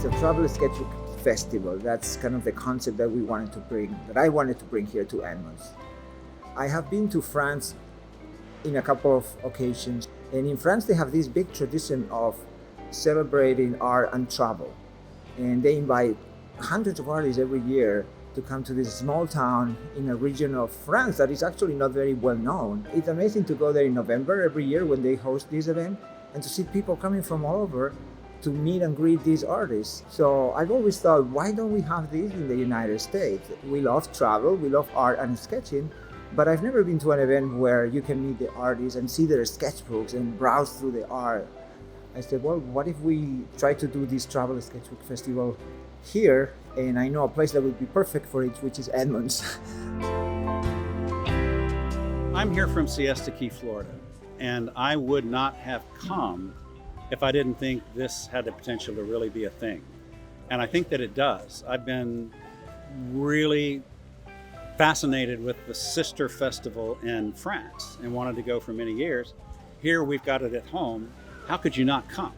It's a travel sketchbook festival. That's kind of the concept that I wanted to bring here to Edmonds. I have been to France in a couple of occasions, and in France they have this big tradition of celebrating art and travel, and they invite hundreds of artists every year to come to this small town in a region of France that is actually not very well known. It's amazing to go there in November every year when they host this event and to see people coming from all over to meet and greet these artists. So I've always thought, why don't we have this in the United States? We love travel, we love art and sketching, but I've never been to an event where you can meet the artists and see their sketchbooks and browse through the art. I said, well, what if we try to do this travel sketchbook festival here? And I know a place that would be perfect for it, which is Edmonds. I'm here from Siesta Key, Florida, and I would not have come if I didn't think this had the potential to really be a thing. And I think that it does. I've been really fascinated with the sister festival in France and wanted to go for many years. Here we've got it at home. How could you not come?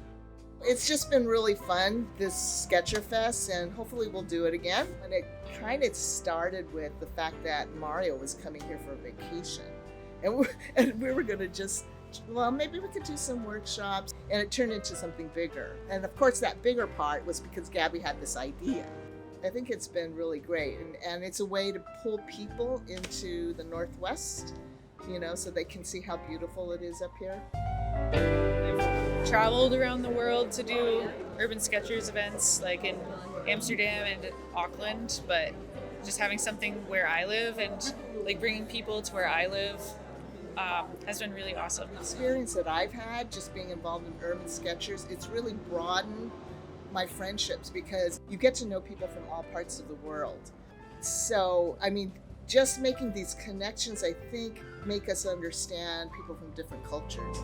It's just been really fun, this Sketcher Fest, and hopefully we'll do it again. And it kind of started with the fact that Mario was coming here for a vacation. And we were going to just, well, maybe we could do some workshops, and it turned into something bigger. And of course, that bigger part was because Gabby had this idea. I think it's been really great, and it's a way to pull people into the Northwest, so they can see how beautiful it is up here. I've traveled around the world to do urban sketchers events, like in Amsterdam and Auckland, but just having something where I live and like bringing people to where I live has been really awesome. The experience that I've had just being involved in urban sketchers, it's really broadened my friendships because you get to know people from all parts of the world. So, just making these connections, I think, make us understand people from different cultures.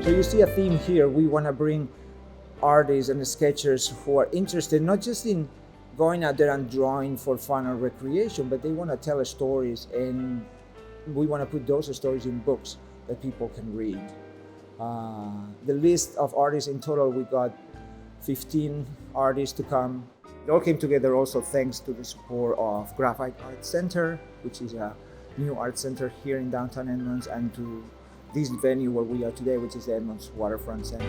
So you see a theme here. We want to bring artists and sketchers who are interested not just in going out there and drawing for fun or recreation, but they want to tell stories, and we want to put those stories in books that people can read. The list of artists in total, we got 15 artists to come. It all came together also thanks to the support of Graphite Art Center, which is a new art center here in downtown Edmonds, and to this venue where we are today, which is the Edmonds Waterfront Center.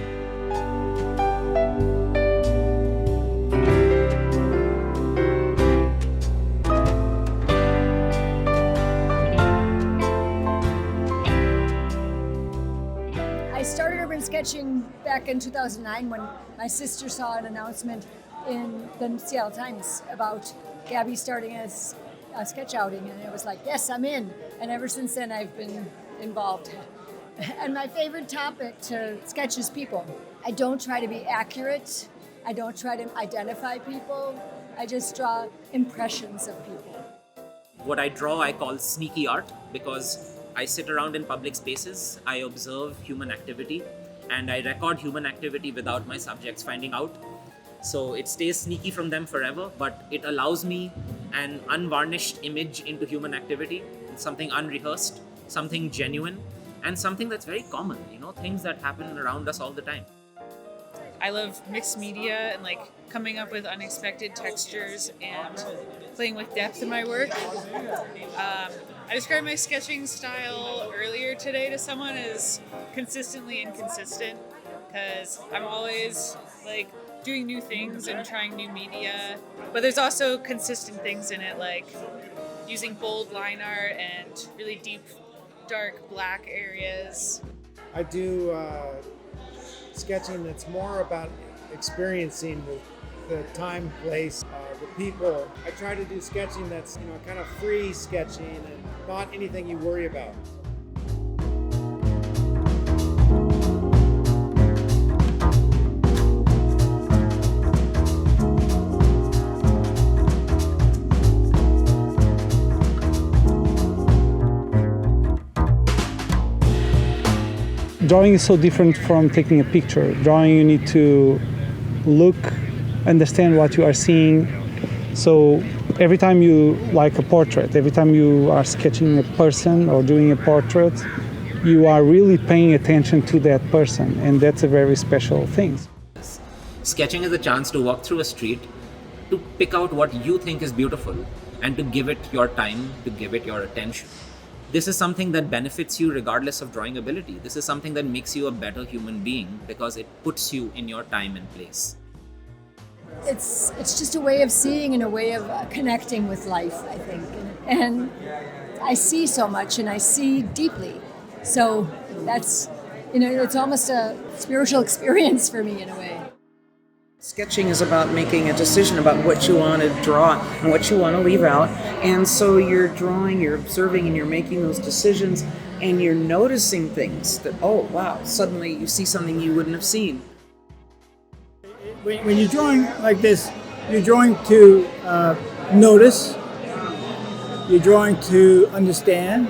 I started urban sketching back in 2009 when my sister saw an announcement in the Seattle Times about Gabby starting a sketch outing, and it was like, yes, I'm in. And ever since then, I've been involved. And my favorite topic to sketch is people. I don't try to be accurate. I don't try to identify people. I just draw impressions of people. What I draw, I call sneaky art, because I sit around in public spaces, I observe human activity, and I record human activity without my subjects finding out. So it stays sneaky from them forever, but it allows me an unvarnished image into human activity. It's something unrehearsed, something genuine, and something that's very common, things that happen around us all the time. I love mixed media and like coming up with unexpected textures and playing with depth in my work. I described my sketching style earlier today to someone as consistently inconsistent, because I'm always like doing new things and trying new media, but there's also consistent things in it, like using bold line art and really deep, dark black areas. I do sketching that's more about experiencing the time, place, the people. I try to do sketching that's kind of free sketching and not anything you worry about. Drawing is so different from taking a picture. Drawing, you need to look, understand what you are seeing. So every time you like a portrait, every time you are sketching a person or doing a portrait, you are really paying attention to that person, and that's a very special thing. Sketching is a chance to walk through a street, to pick out what you think is beautiful, and to give it your time, to give it your attention. This is something that benefits you regardless of drawing ability. This is something that makes you a better human being because it puts you in your time and place. It's just a way of seeing and a way of connecting with life, I think. And I see so much and I see deeply. So that's, it's almost a spiritual experience for me in a way. Sketching is about making a decision about what you want to draw and what you want to leave out. And so you're drawing, you're observing, and you're making those decisions, and you're noticing things that, oh, wow, suddenly you see something you wouldn't have seen. When you're drawing like this, you're drawing to notice, you're drawing to understand,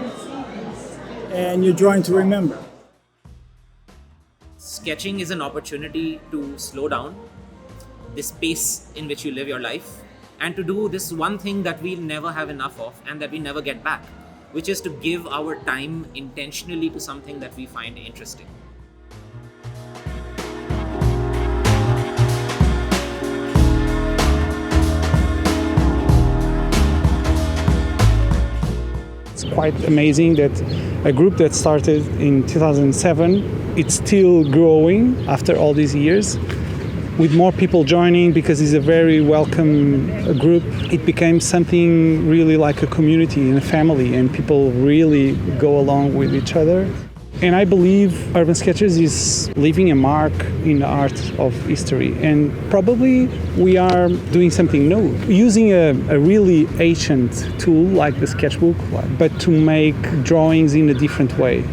and you're drawing to remember. Sketching is an opportunity to slow down this pace in which you live your life, and to do this one thing that we'll never have enough of and that we never get back, which is to give our time intentionally to something that we find interesting. It's quite amazing that a group that started in 2007, it's still growing after all these years, with more people joining because it's a very welcome group. It became something really like a community and a family, and people really go along with each other. And I believe Urban Sketches is leaving a mark in the art of history, and probably we are doing something new, using a really ancient tool like the sketchbook, but to make drawings in a different way.